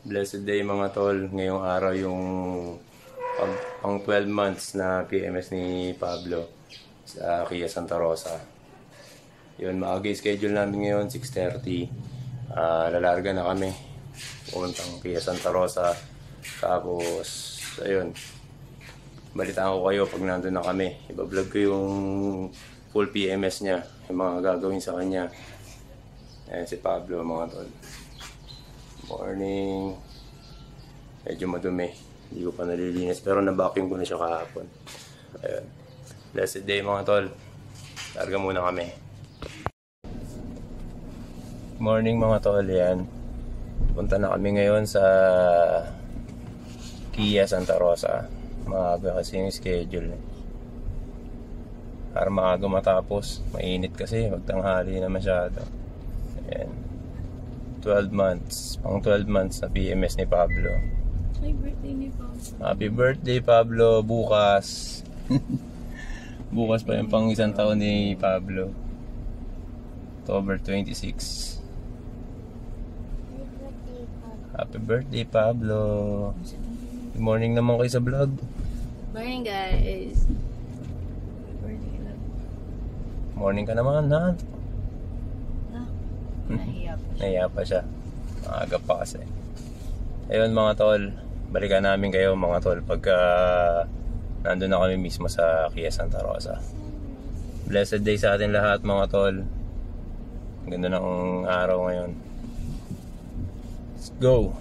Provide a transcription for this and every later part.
Blessed day mga tol. Ngayong araw yung pang 12 months na PMS ni Pablo sa Kia Santa Rosa. Yun, maaga schedule namin ngayon, 6:30. Lalarga na kami. Puntang Kia Santa Rosa. Tapos, ayun. Balitaan ko kayo pag nandun na kami. Ibablog ko yung full PMS niya. Yung mga gagawin sa kanya. Ayan si Pablo mga tol. Morning. Medyo madumi. Hindi ko pa nalilinis. Pero na-vacuum ko na siya kahapon. Ayun. Blessed day mga tol. Larga muna kami. Morning mga tol. Yan. Punta na kami ngayon sa Kia Santa Rosa. Maaga kasi yung schedule. Para maaga matapos. Mainit kasi. Magtanghali na masyado. Ayan. 12 months. Pang 12 months na PMS ni Pablo. Happy birthday ni Pablo. Happy birthday Pablo. Bukas. Bukas pa yung pang isang taon ni Pablo. October 26. Happy birthday Pablo. Good morning naman kayo sa vlog. Morning guys. Morning ka naman ha. Nahiya Nahiya pa pa siya. siya. Maaga pa kasi. Ayun mga tol, balikan namin kayo mga tol pagka nandun na kami mismo sa Kia Santa Rosa. Blessed day sa atin lahat mga tol. Ganda ng araw ngayon. Let's go!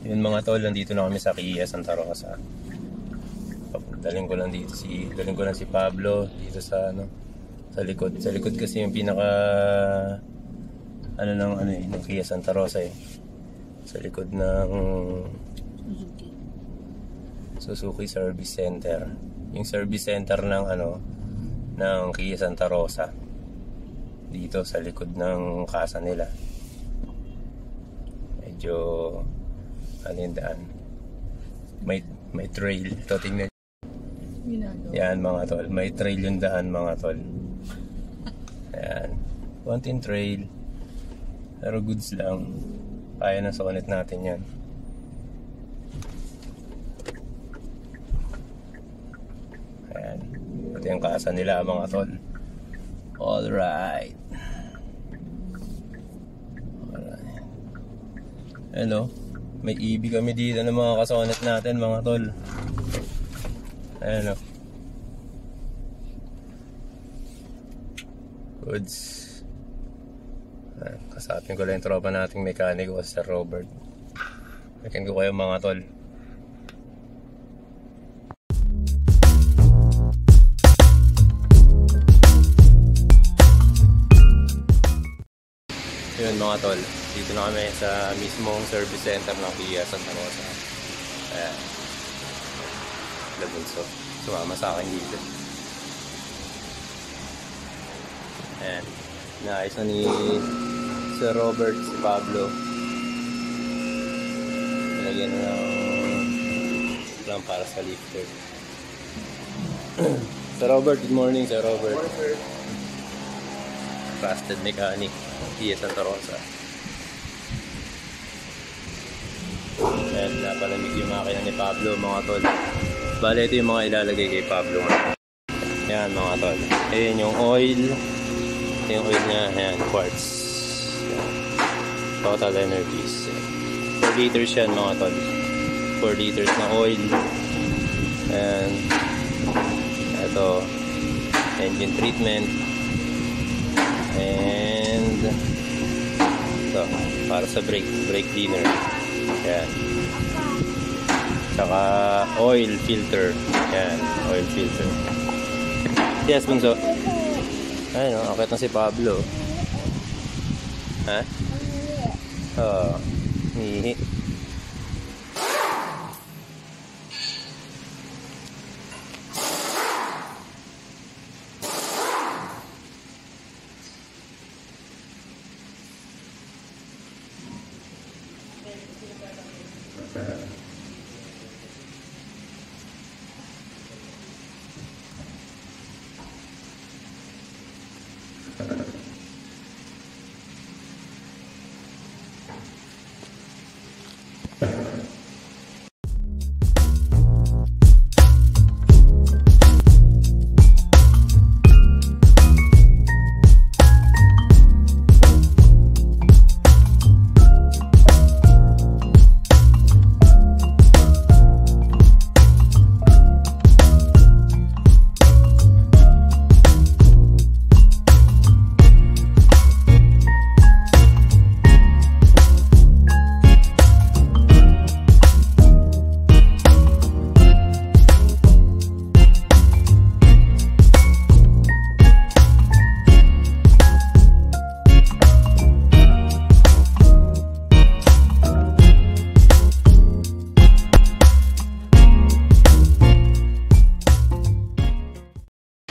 Yun mga tol, nandito na kami sa Kia Santa Rosa. Daling ko lang si Pablo dito sa sa likod. Sa likod kasi yung pinaka ng Kia Santa Rosa eh. Sa likod ng Suzuki Service Center. Yung service center ng Kia Santa Rosa. Dito sa likod ng casa nila. Medyo yung daan. May trail. Ito, tingnan. Yan mga tol. May trail yung daan mga tol. Ayan. Konting trail. Pero goods lang. Kaya na sulit natin yan. Ayan. Ito yung casa nila mga tol. Alright. Hello. May EV kami dito ng mga kasonet natin mga tol. Ayan o. Goods. Kasapin ko lang yung tropa nating mekaniko, Sir Robert. Mekan ko kayo mga tol. Yun mga tol, dito na kami sa mismong service center ng Kia Santa Rosa. Ayan. Labunso. Sumama sa akin dito. Ayan. Naayos na ni Sir Robert, si Pablo. Nalagyan na lang para sa lifter. Sir Robert, good morning Sir Robert. Morning, sir. Trusted mechanic, Kia Santa Rosa. Ayan, napalamig yung makina ni Pablo mga tol. Bale, ito yung mga ilalagay kay Pablo. Ayan mga tol. Ayan yung oil. Yung oil niya, ayan, quartz. Ayan. Total Energies. 4 liters yan mga tol. 4 liters na oil. And ito, engine treatment. And ito, para sa brake cleaner. Ayan. Saka oil filter. Ayan, oil filter. Yes, bunso. Ayun, akit na si Pablo. Ha? Oo. Hihi.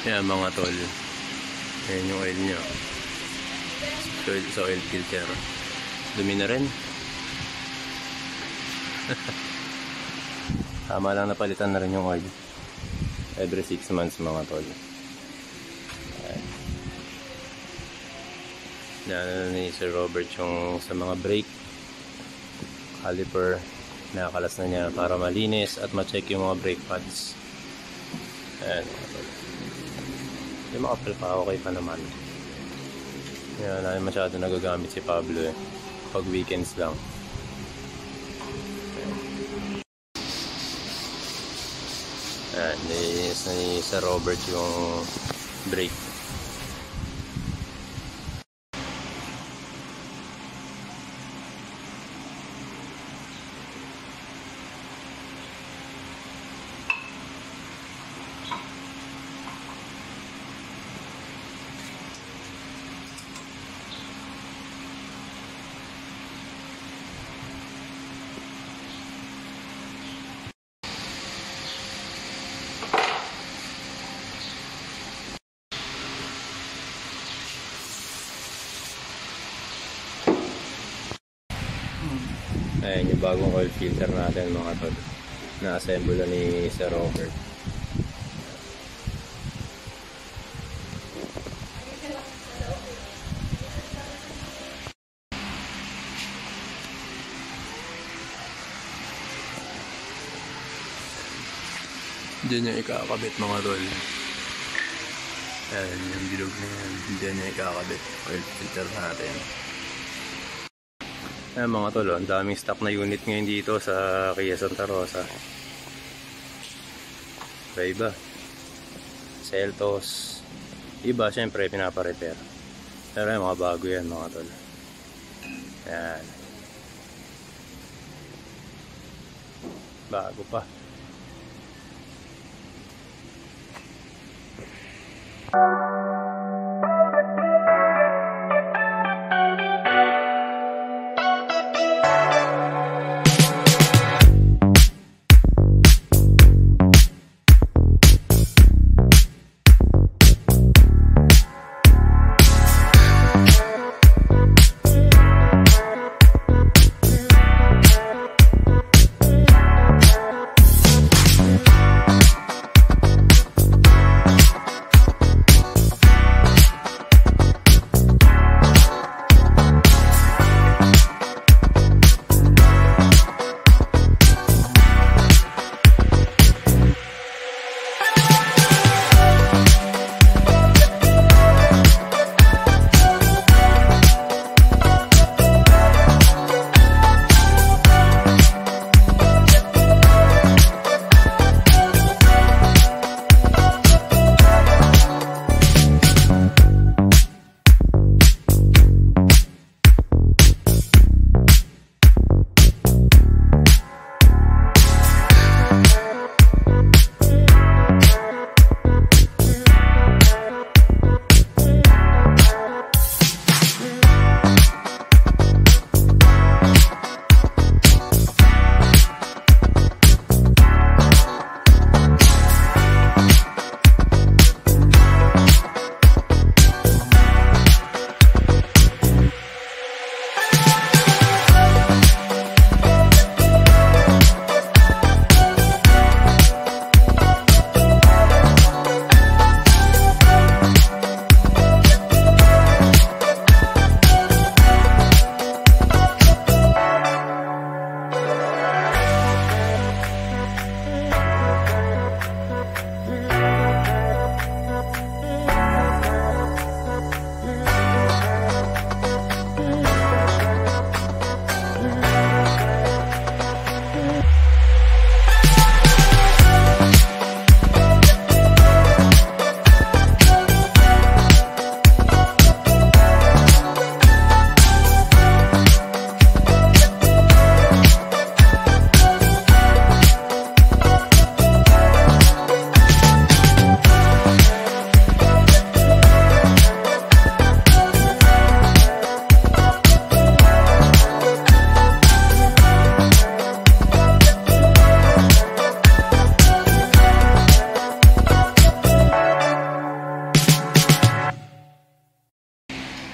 Ayan mga tol. Ayan yung oil nyo. Sa oil filter. Dumi na rin. Tama lang, napalitan na rin yung oil. Every 6 months mga tol. Ayan. Naano ni Sir Robert yung sa mga brake caliper. Nakakalas na niya para malinis at ma-check yung mga brake pads. Ayan mga tol. Yung mga pa okay pa naman. Yan, na masyado nagagamit si Pablo eh. Pag weekends lang. Ayan, nilinis na ni Sir Robert yung brake. Ayan yung bagong oil filter natin mga tol. Na-assemble ni Sir Robert. Diyan niya ikakabit mga tol. Ayan yung bilog na yan. Diyan niya ikakabit oil filter natin. Ayan mga tol, ang daming stock na unit ngayon dito sa Kia Santa Rosa. Iba. Seltos. Iba, syempre, pinapa-repair. Pero yung mga bago yan mga tol. Ayan. Bago pa.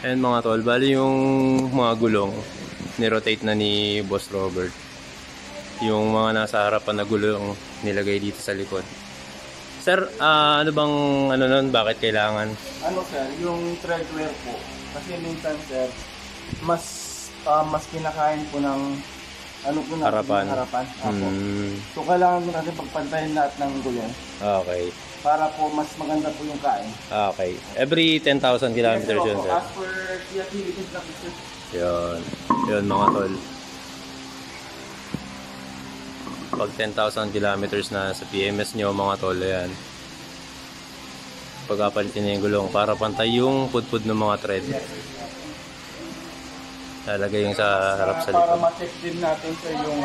And mga tol, bali yung mga gulong, nirotate na ni Boss Robert. Yung mga nasa harapan na gulong, nilagay dito sa likod. Sir, ano bang, ano nun, bakit kailangan? Ano sir, yung tread wear po. Kasi minsan sir, mas kinakain po ng ano po na Harapan. harapan. Apo. Hmm, So kailangan po natin pagpantayin lahat ng gulong okay. para po mas maganda po yung kain. Okay. Every 10,000 kilometers yun, sir. As per Kia Philippines na po sir. Yun. Yun, mga tol. Pag 10,000 kilometers na sa PMS nyo, mga tol, ayan. Pagkapalitin niya yung gulong para pantay yung pudpud ng mga thread. Lalagay yung sa harap sa Para likod. ma-check din natin sir yung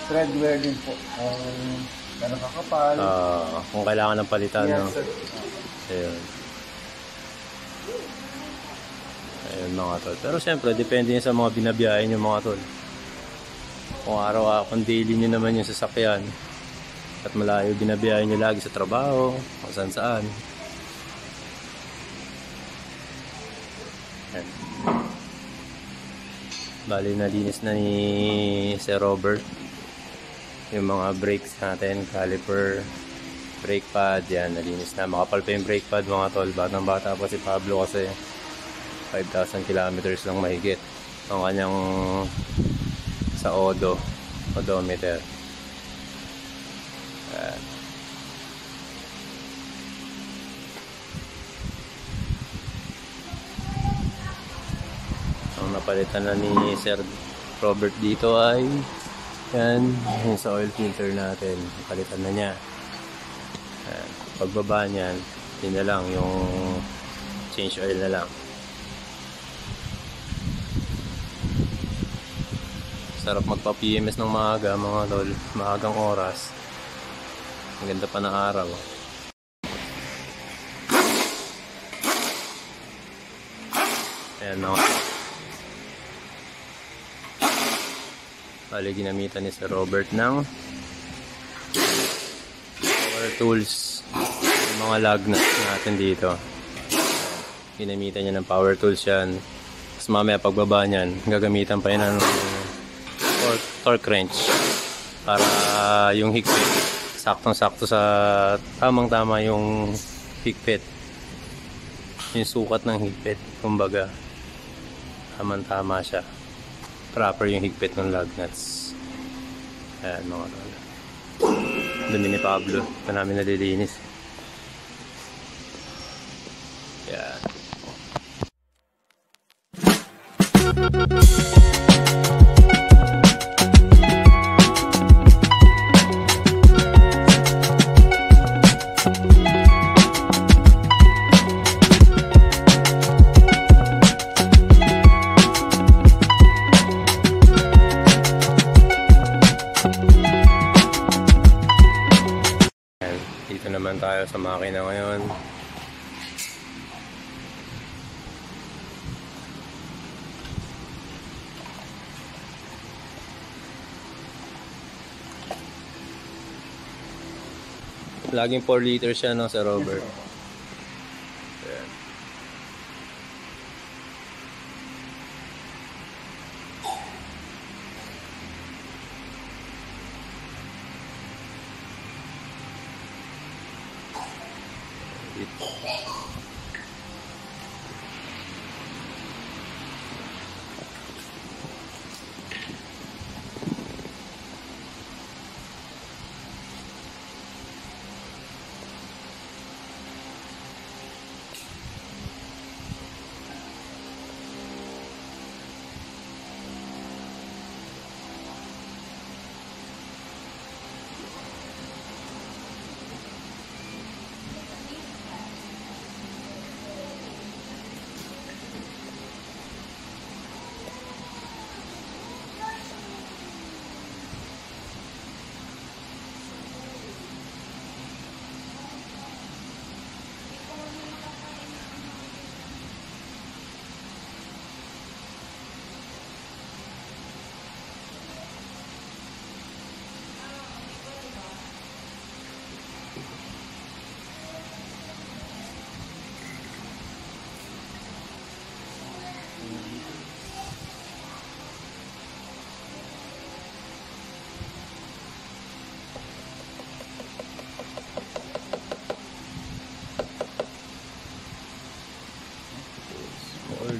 tread wear din po. Kung gano'n kakapal. Kung kailangan ng palitan, no? Yes sir. Ayun. Ayun, mga tol. Pero siyempre, depende yun sa mga binabiyahin yung mga tol. Kung kung daily nyo naman yung sasakyan at malayo binabiyahin nyo lagi sa trabaho, kung saan saan. Ayan. Bali, nalinis na ni Sir Robert yung mga brakes natin, caliper, brake pad, yan, nalinis na. Makapal pa yung brake pad, mga tol. Batang bata pa si Pablo kasi 5,000 kilometers lang mahigit ang kanyang sa odometer. Yan. Ang napalitan na ni Sir Robert dito ay yan, yung sa oil filter natin. Palitan na niya. Yan. Pagbaba niyan, yun na lang, yung change oil na lang. Sarap magpa-PMS ng maaga, mga tol. Maagang oras. Ang ganda pa ng araw. Ayan, mga bali, ginamitan ni Sir Robert ng power tools. Yung mga lug nuts natin dito. Ginamitan niya ng power tools yan. Tapos mamaya pagbaba niyan, gagamitan pa yun ng torque wrench para yung higpit saktong-sakto sa tamang-tama yung higpit, yung sukat ng higpit, kumbaga tamang-tama siya, proper yung higpit ng lug nuts. Ayan, mga tol, dumi ni Pablo, ito namin nalilinis. Ayan. Dito naman tayo sa makina ngayon. Laging 4 liters siya, no, Sir Robert? Ayan.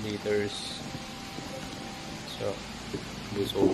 liters. So, busog.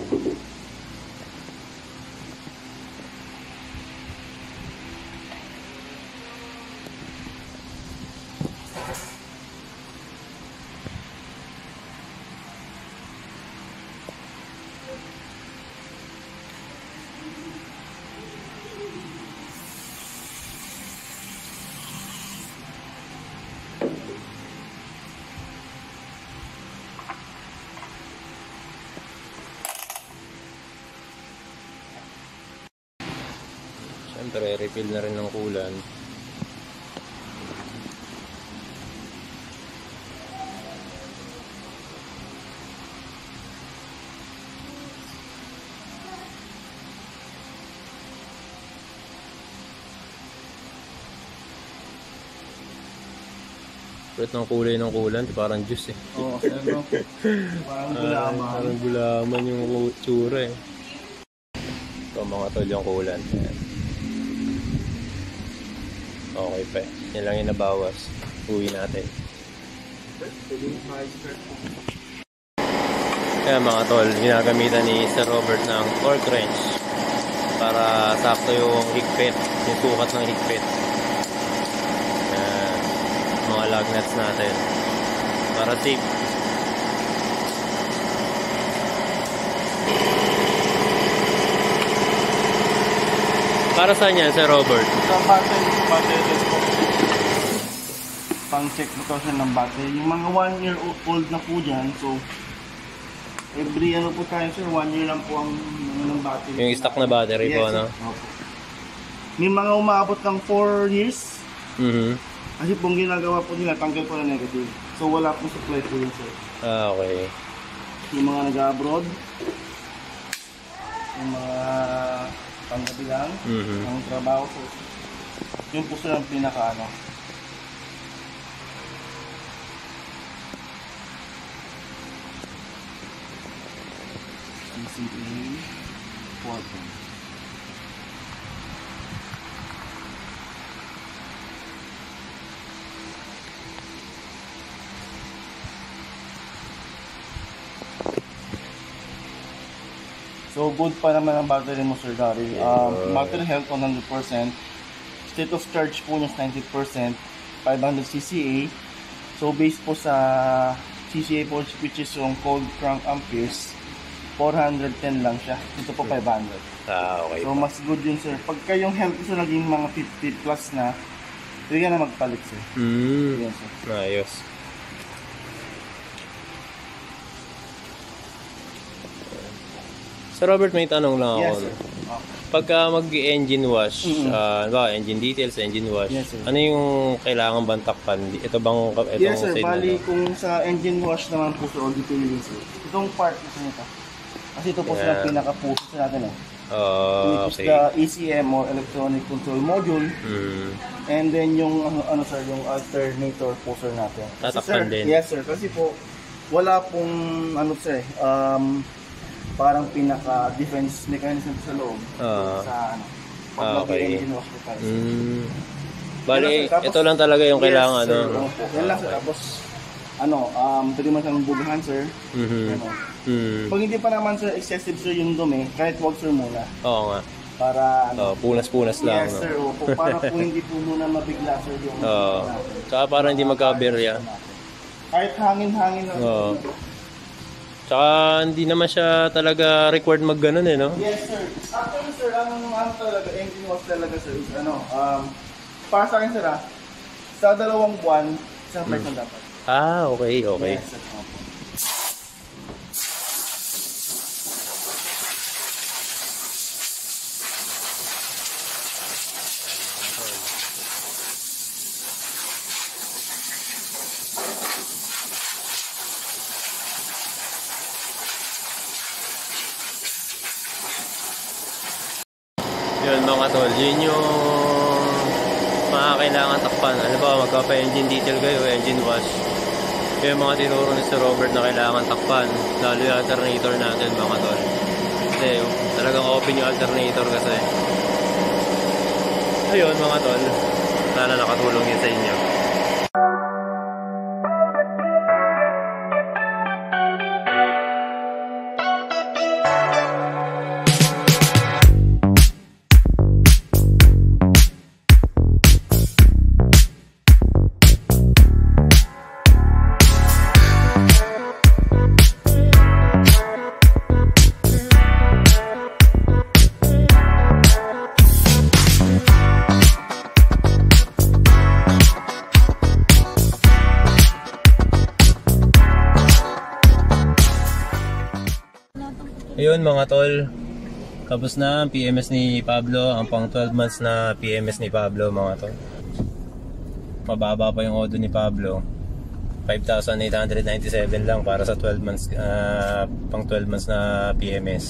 Siyempre, refill na rin ng kulan. Kulit ng kulay ng kulan, parang juice eh. Oo, ano, parang gulaman. Parang gulaman yung tsura eh. Ito mga tol yung kulan. Ayan. Okay pa eh. Yan lang yung nabawas. Uwi natin. Kaya mga tol, ginagamitan ni Sir Robert ng torque wrench para sakto yung higpit, yung sukat ng higpit. Ayan. Mga lug nuts natin para safe. Para saan yan, Sir Robert? Sa battery test po. Pang-check po siya ng battery. Yung mga 1 year old na po dyan, so every ano po tayo sir, 1 year lang po ang battery. Yung stock na battery yes, po, ano? Opo. May mga umabot ng 4 years. Kasi pong ginagawa po nila, tanggal po na negative. So wala pong supply po yun sir. Ah, okay. Yung mga nag-abroad, yung mga panggabi lang, ang trabaho po. Yun po sila ang pinaka ano. CCA 14. So good pa naman ang battery mo sir Gary. Battery health 100%. State of charge po niya 90%. 500 CCA. So based po sa CCA po which is yung cold crank amperes, 410 lang siya. Dito po 500. Ah, okay. So mas good yun sir. Pagka yung health so naging mga 50 plus na, hindi ka na magpalit sir. Yes, sir. Ayos. Sir Robert, may tanong lang ako. Yes, sir. Pagka mag-engine wash, engine details, engine wash, Yes, sir. ano yung kailangan bang takpan? Ito bang itong Yes sir, side bali na to? kung sa engine wash naman po sir, or detailing sir. Itong part kasi nito. Kasi ito po Yeah. sila pinaka-puso sa natin eh. Which is Okay. the ECM or electronic control module. And then yung ano sir, yung alternator po sir natin. Kasi, Tatakpan sir, din. Yes sir, kasi po wala pong ano sir, parang pinaka-defense mechanism sa loob. Sa ano, pag Okay. engine wash po tayo. Bali, Yan lang, sir. Tapos- ito lang talaga yung kailangan, yes, sir. ano? Opo. Yan lang sir. Tapos, pwede mo siyang bugahan sir. Ano. Pag hindi pa naman sir, excessive sir yung dumi, kahit wag sir muna. Oo nga. Para, ano. Punas-punas lang. Yes No? sir. Opo. Para po hindi po muna mabigla sir yung natin. Tsaka para hindi magka-aberya. Kahit hangin-hangin lang. Oo. Tsaka hindi naman siya talaga required mag-ganon eh, no? Yes sir. Actually sir, ano talaga, engine wash talaga sir, is para sa akin sir sa 2 buwan, isang person dapat. Ah, okay, okay. Yes sir. Opo. Yun mga tol, yun yung mga kailangan takpan. Ano ba, magpapa-engine detail kayo, engine wash. Yung mga tinuro ni Sir Robert na kailangan takpan, lalo yung alternator natin mga tol. Kasi talagang open yung alternator kasi. Ayun mga tol, sana nakatulong yun sa inyo. Ayun mga tol, tapos na ang PMS ni Pablo, ang pang 12 months na PMS ni Pablo mga tol. Mababa pa yung odo ni Pablo. 5,897 lang para sa 12 months, pang 12 months na PMS.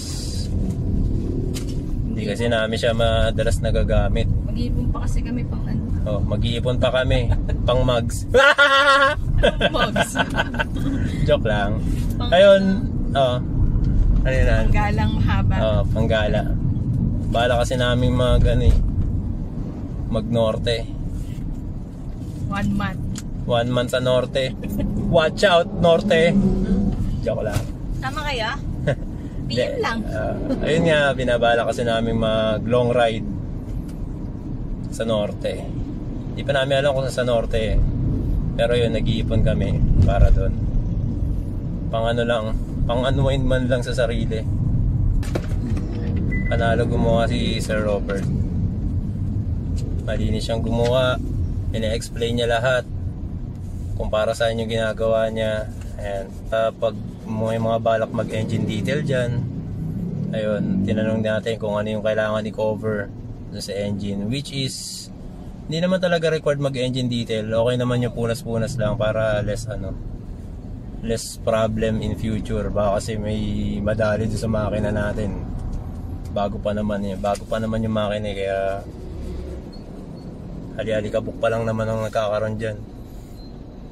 Hindi kasi namin siya madalas nagagamit. Mag-iipon pa kasi kami pang ano. Oh, mag-iipon pa kami pang mugs. Mugs. Joke lang. Ayun, oh. Ano yun? Galang mahaba. Oh, panggala. Bala kasi namin mag-norte. 1 month. 1 month sa norte. Watch out, norte. Joke lang. Tama kaya? PM lang. Ayun nga, binabala kasi namin mag long ride sa norte. Di pa namin alam kung sa norte. Pero yun, nag-iipon kami para doon. Pang ano lang, pang unwind man lang sa sarili. Panalo gumawa si Sir Robert. Malinis siyang gumawa. Ina-explain niya lahat kung para saan yung ginagawa niya. And pag may mga balak mag-engine detail dyan, ayun, tinanong natin kung ano yung kailangan i-cover sa engine, which is hindi naman talaga required mag-engine detail. Okay naman yung punas-punas lang para less problem in future. Baka kasi may madali doon sa makina natin. Bago pa naman yung makina kaya hali-hali kabuk pa lang naman ang nagkakaroon dyan.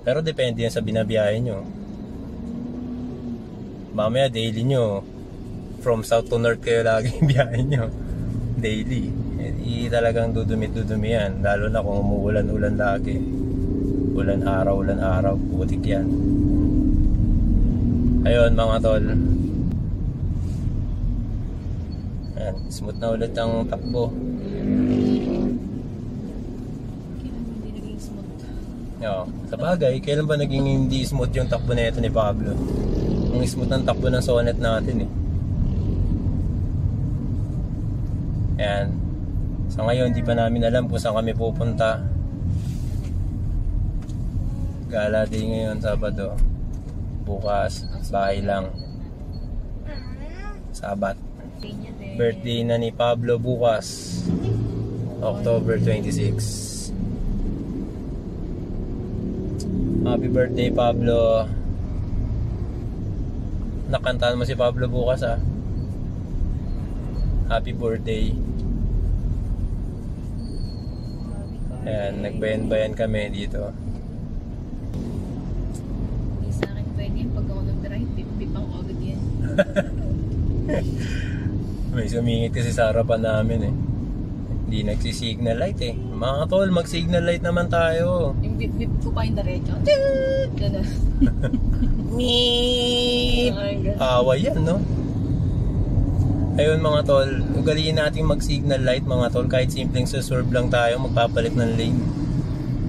Pero depende yan sa binabiyahe nyo. Mamaya daily nyo from south to north kayo lagi yung biyahe nyo. Daily. Talagang dudumi-dudumi yan. Lalo na kung umuulan-ulan lagi. Ulan araw, putik yan. Ayun mga tol. Ayan, smooth na ulit ang takbo. Kailan hindi naging smooth? Oo. Sa bagay, kailan ba naging hindi smooth yung takbo na ito ni Pablo? Ang smooth ng takbo ng Sonet natin eh. Ayan. So ngayon, di pa namin alam kung saan kami pupunta. Gala day ngayon, Sabado. Bukas, bahay lang. Sabat. Birthday na ni Pablo bukas. October 26. Happy birthday, Pablo. Nakantahan mo si Pablo bukas ah. Happy birthday. Ayan, nagbayan-bayan kami dito. Hindi sa akin pwede yan pag ako nag-drive. Pipang agad yan. May sumingit kasi sa harapan namin eh. Hindi nagsi-signal light eh. Mga tol, mag-signal light naman tayo. Yung bip-bip ko pa yung diretso. Gano'n. Meep! Away yan, no? Ayun mga tol, ugaliin natin mag-signal light mga tol. Kahit simpleng susurb lang tayo, magpapalit ng lane.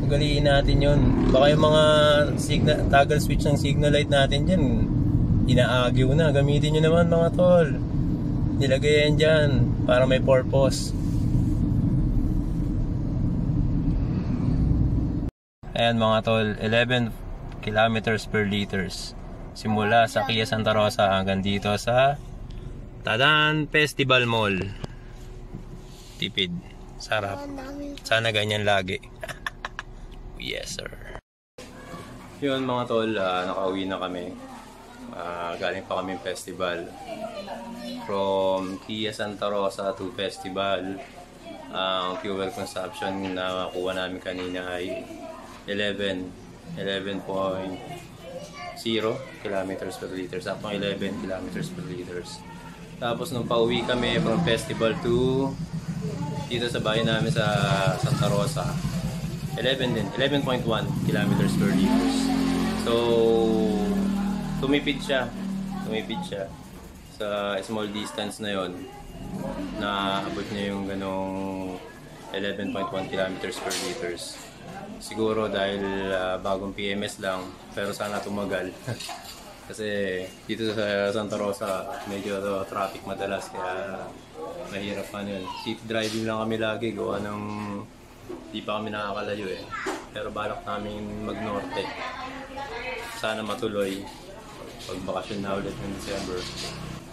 Ugaliin natin yun. Baka yung mga toggle switch ng signal light natin dyan, inaagyo na. Gamitin nyo naman mga tol. Nilagay yan dyan para may purpose. Ayan mga tol, 11 kilometers per liters. Simula sa Kia Santa Rosa hanggang dito sa Tadan Festival Mall. Tipid. Sarap. Sana ganyan lagi. Yes sir. Yun mga tol, nakauwi na kami. Galing pa kami festival. From Kia Santa Rosa to festival, ang fuel consumption na nakuha namin kanina ay 11.0 kilometers per liter. Sapang 11 kilometers per liters. Tapos nung pauwi kami from festival to dito sa bahay namin sa Santa Rosa, 11.1 kilometers per liters. So tumipid siya sa small distance na yon, na abot niya yung ganong 11.1 kilometers per liters. Siguro dahil bagong PMS lang, pero sana tumagal. Kasi dito sa Santa Rosa medyo traffic madalas, kaya mahirap yun. City driving lang kami lagi, gawa ng di pa kami nakakalayo eh. Pero balak namin mag-norte. Sana matuloy pag bakasyon na ulit ng December.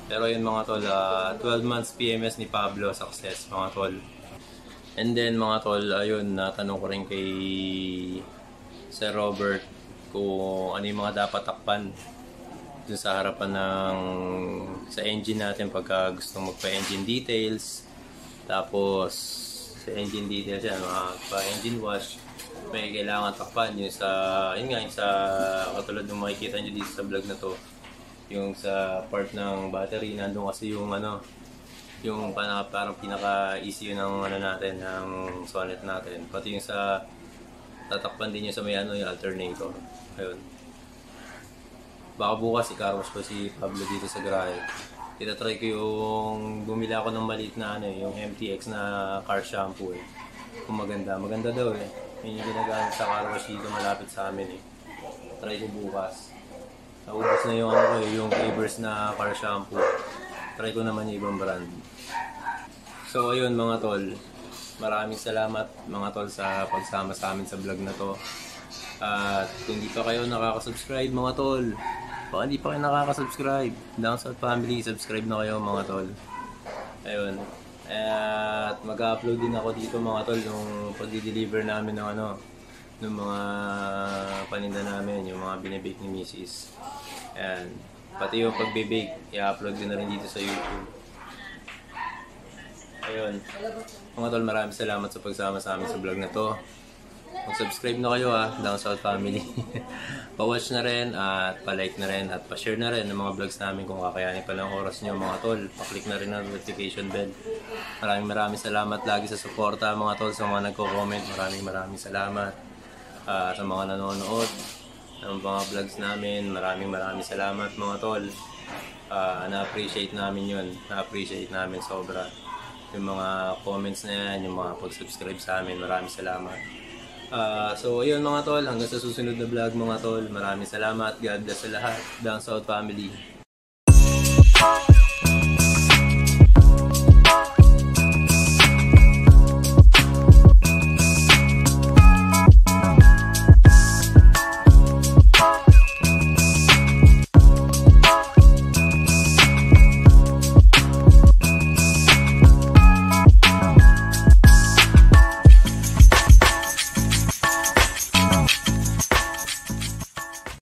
Pero yun mga tol, 12 months PMS ni Pablo, success mga tol. And then mga tol, ayun, natanong ko rin kay Sir Robert kung ano yung mga dapat takpan dun sa harapan sa engine natin pagka gusto magpa-engine details. Tapos sa engine details yan, pa-engine wash, may kailangan takpan yung yung sa katulad ng makikita nyo dito sa vlog na to, yung sa part ng battery, nandun kasi yung yung parang pinaka-easy ng natin, ng sonnet natin. Pati yung sa tatakpan din yung sa may yung alternator. Ayun. Baka bukas i-carwash ko si Pablo dito sa garahe. Itatry ko yung bumili ako ng maliit na yung MTX na car shampoo eh. Kung maganda daw eh. Yun yung ginagamit sa car wash dito malapit sa amin eh. Try ko bukas. Naubos na yung yung Flavors na car shampoo. Try ko naman yung ibang brand. So ayun mga tol, maraming salamat mga tol sa pagsama sa amin sa vlog na to. At kung di pa kayo nakaka-subscribe mga tol, baka hindi pa kayo nakaka-subscribe, Down South Family, subscribe na kayo mga tol. Ayun. At mag-upload din ako dito mga tol nung pag-deliver namin ng ng mga paninda namin, yung mga binibake ni Mrs. Ayan. Pati yung pagbe-bake, i-upload din na rin dito sa YouTube. Ayun. Mga tol, maraming salamat sa pagsama sa amin sa vlog na to. Mag-subscribe na kayo Down South Family. Pa-watch na rin at pa-like na rin at pa-share na rin ng mga vlogs namin kung kakayanin pa lang oras nyo mga tol. Pa-click na rin ang notification bell. Maraming salamat lagi sa suporta mga tol, sa mga nagko-comment. Maraming salamat sa mga nanonood ng mga vlogs namin. Maraming salamat mga tol. Na-appreciate namin yun. Na-appreciate namin sobra. Yung mga comments na yan, yung mga pag-subscribe sa amin. Maraming salamat. So ayun mga tol, hanggang sa susunod na vlog mga tol. Maraming salamat. God bless sa lahat. Down South Family.